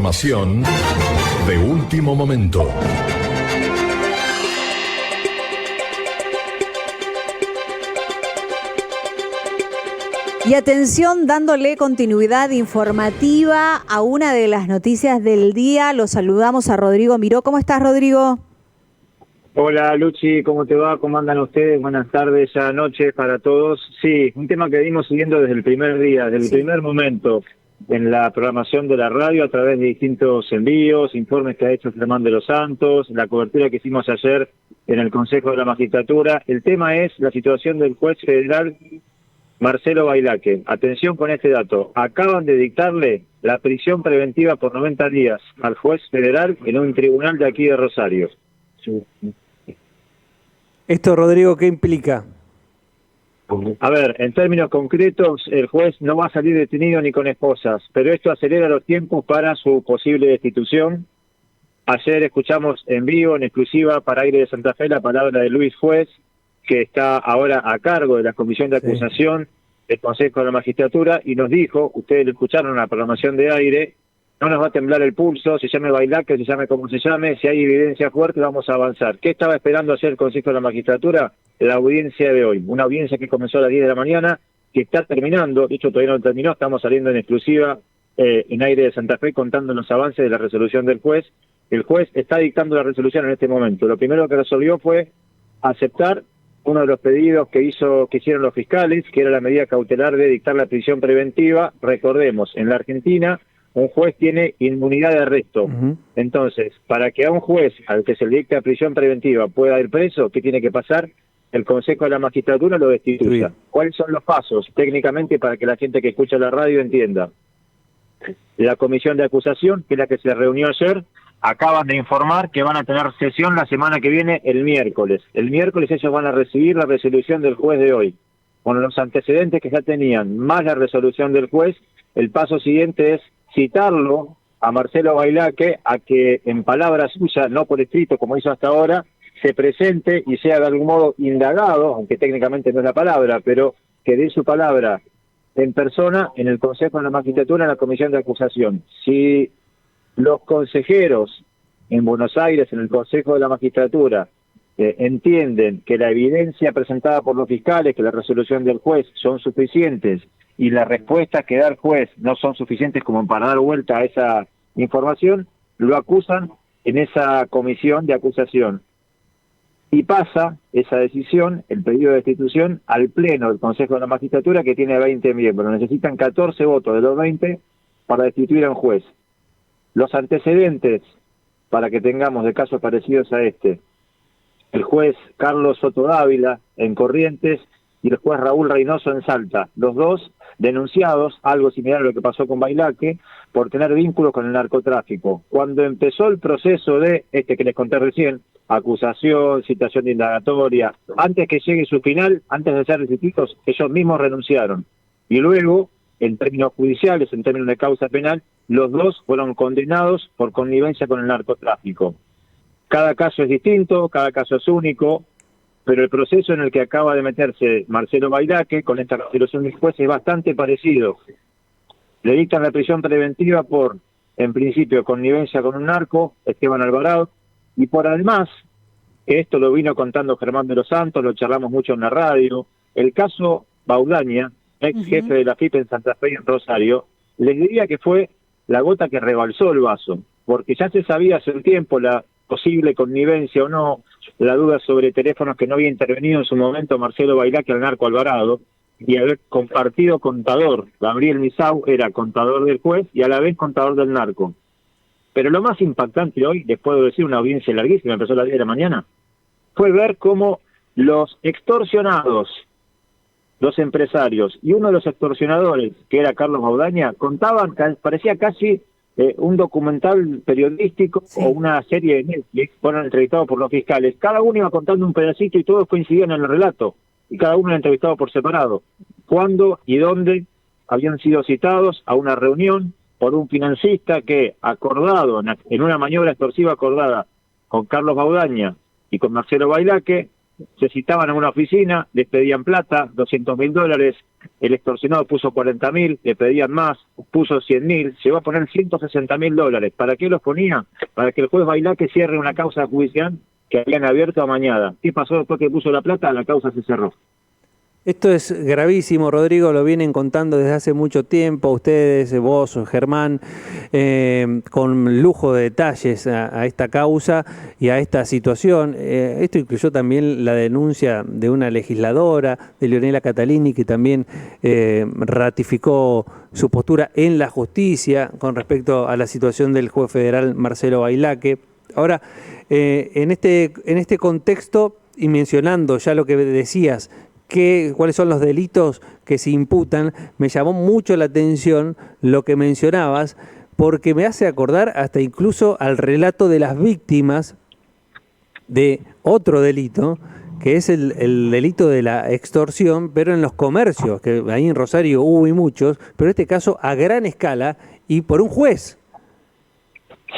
información de último momento. Y atención, dándole continuidad informativa a una de las noticias del día, lo saludamos a Rodrigo Miró. ¿Cómo estás, Rodrigo? Hola, Luchi, ¿cómo te va? ¿Cómo andan ustedes? Buenas tardes, ya noches para todos. Sí, un tema que venimos siguiendo desde el primer día, desde el primer momento, en la programación de la radio, a través de distintos envíos, informes que ha hecho Germán de los Santos, la cobertura que hicimos ayer en el Consejo de la Magistratura. El tema es la situación del juez federal Marcelo Bailaque. Atención con este dato. Acaban de dictarle la prisión preventiva por 90 días al juez federal en un tribunal de aquí de Rosario. Esto, Rodrigo, ¿qué implica? A ver, en términos concretos, el juez no va a salir detenido ni con esposas, pero esto acelera los tiempos para su posible destitución. Ayer escuchamos en vivo, en exclusiva, para Aire de Santa Fe, la palabra de Luis Juez, que está ahora a cargo de la Comisión de Acusación del Consejo de la Magistratura, y nos dijo, ustedes lo escucharon en la programación de Aire, no nos va a temblar el pulso, se llame Bailaque, se llame como se llame, si hay evidencia fuerte vamos a avanzar. ¿Qué estaba esperando hacer el Consejo de la Magistratura? La audiencia de hoy, una audiencia que comenzó a las 10 de la mañana, que está terminando, de hecho todavía no terminó, estamos saliendo en exclusiva en Aire de Santa Fe contando los avances de la resolución del juez. El juez está dictando la resolución en este momento. Lo primero que resolvió fue aceptar uno de los pedidos que hicieron los fiscales, que era la medida cautelar de dictar la prisión preventiva. Recordemos, en la Argentina un juez tiene inmunidad de arresto. Entonces, para que a un juez al que se le dicta prisión preventiva pueda ir preso, ¿qué tiene que pasar? El Consejo de la Magistratura lo destituya. ¿Cuáles son los pasos técnicamente para que la gente que escucha la radio entienda? La Comisión de Acusación, que es la que se reunió ayer, acaban de informar que van a tener sesión la semana que viene, el miércoles. El miércoles ellos van a recibir la resolución del juez de hoy. Con los antecedentes que ya tenían, más la resolución del juez, el paso siguiente es citarlo a Marcelo Bailaque a que en palabras suyas, no por escrito como hizo hasta ahora, se presente y sea de algún modo indagado, aunque técnicamente no es la palabra, pero que dé su palabra en persona en el Consejo de la Magistratura, en la Comisión de Acusación. Si los consejeros en Buenos Aires, en el Consejo de la Magistratura, entienden que la evidencia presentada por los fiscales, que la resolución del juez son suficientes y las respuestas que da el juez no son suficientes como para dar vuelta a esa información, lo acusan en esa comisión de acusación. Y pasa esa decisión, el pedido de destitución, al Pleno del Consejo de la Magistratura, que tiene 20 miembros. Necesitan 14 votos de los 20 para destituir a un juez. Los antecedentes, para que tengamos de casos parecidos a este: el juez Carlos Soto Dávila en Corrientes y el juez Raúl Reynoso en Salta, los dos denunciados, algo similar a lo que pasó con Bailaque, por tener vínculos con el narcotráfico. Cuando empezó el proceso de, que les conté recién, acusación, citación de indagatoria, antes que llegue su final, antes de ser destituidos, ellos mismos renunciaron. Y luego, en términos judiciales, en términos de causa penal, los dos fueron condenados por connivencia con el narcotráfico. Cada caso es distinto, cada caso es único, pero el proceso en el que acaba de meterse Marcelo Bailaque con esta resolución del juez es bastante parecido. Le dictan la prisión preventiva por, en principio, connivencia con un narco, Esteban Alvarado, y por además, esto lo vino contando Germán de los Santos, lo charlamos mucho en la radio, el caso Baudaña, ex jefe de la FIP en Santa Fe y en Rosario, les diría que fue la gota que rebalsó el vaso, porque ya se sabía hace un tiempo la posible connivencia o no, la duda sobre teléfonos que no había intervenido en su momento Marcelo Bailaque al narco Alvarado, y haber compartido contador. Gabriel Misau era contador del juez y a la vez contador del narco. Pero lo más impactante hoy, les puedo decir, una audiencia larguísima, empezó a las 10 de la mañana, fue ver cómo los extorsionados, los empresarios y uno de los extorsionadores, que era Carlos Baudaña, contaban, parecía casi un documental periodístico o una serie de Netflix, fueron entrevistados por los fiscales. Cada uno iba contando un pedacito y todos coincidían en el relato, y cada uno era entrevistado por separado. ¿Cuándo y dónde habían sido citados a una reunión por un financista que, acordado en una maniobra extorsiva acordada con Carlos Baudaña y con Marcelo Bailaque, se citaban a una oficina, les pedían plata, $200.000, el extorsionado puso 40.000, le pedían más, puso 100.000, llegó a poner $160.000. ¿Para qué los ponía? Para que el juez Bailaque cierre una causa judicial que habían abierto a mañana. ¿Qué pasó después que puso la plata? La causa se cerró. Esto es gravísimo, Rodrigo, lo vienen contando desde hace mucho tiempo, ustedes, vos, Germán, con lujo de detalles a esta causa y a esta situación. Esto incluyó también la denuncia de una legisladora, de Leonela Catalini, que también ratificó su postura en la justicia con respecto a la situación del juez federal Marcelo Bailaque. Ahora, en este contexto, y mencionando ya lo que decías, cuáles son los delitos que se imputan, me llamó mucho la atención lo que mencionabas, porque me hace acordar hasta incluso al relato de las víctimas de otro delito, que es el delito de la extorsión, pero en los comercios, que ahí en Rosario hubo y muchos, pero en este caso a gran escala y por un juez.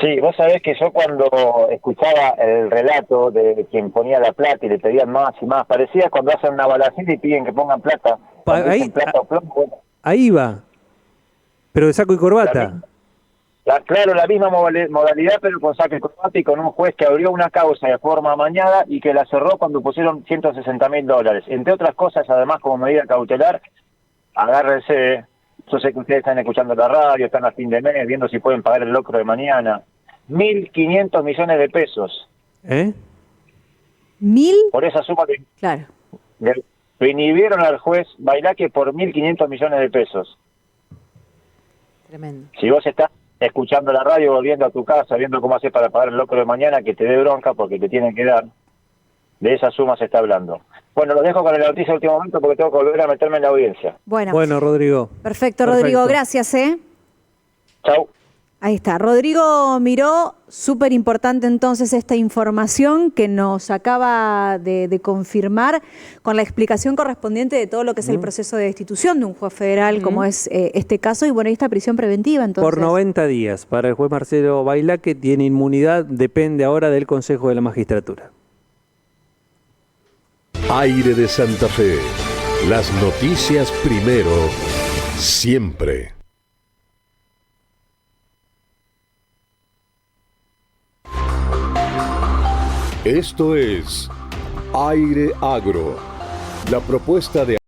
Sí, vos sabés que yo cuando escuchaba el relato de quien ponía la plata y le pedían más y más, parecía cuando hacen una balacera y piden que pongan plata. Ahí va, pero de saco y corbata. Claro, la misma modalidad, pero con saco y corbata y con un juez que abrió una causa de forma amañada y que la cerró cuando pusieron $160.000. Entre otras cosas, además, como medida cautelar, agárrense. Yo sé que ustedes están escuchando la radio, están a fin de mes, viendo si pueden pagar el locro de mañana. 1.500 millones de pesos. ¿1.000? Por esa suma que Claro. lo inhibieron al juez Bailaque por 1.500 millones de pesos. Tremendo. Si vos estás escuchando la radio, volviendo a tu casa, viendo cómo haces para pagar el locro de mañana, que te dé bronca porque te tienen que dar, de esa suma se está hablando. Bueno, los dejo con la noticia de último momento porque tengo que volver a meterme en la audiencia. Bueno, Rodrigo. Perfecto, Rodrigo. Gracias, Chau. Ahí está. Rodrigo Miró, súper importante entonces esta información que nos acaba de confirmar con la explicación correspondiente de todo lo que es el proceso de destitución de un juez federal, como es este caso, y bueno, esta prisión preventiva entonces. Por 90 días. Para el juez Marcelo Bailaque tiene inmunidad, depende ahora del Consejo de la Magistratura. Aire de Santa Fe. Las noticias primero, siempre. Esto es Aire Agro, la propuesta de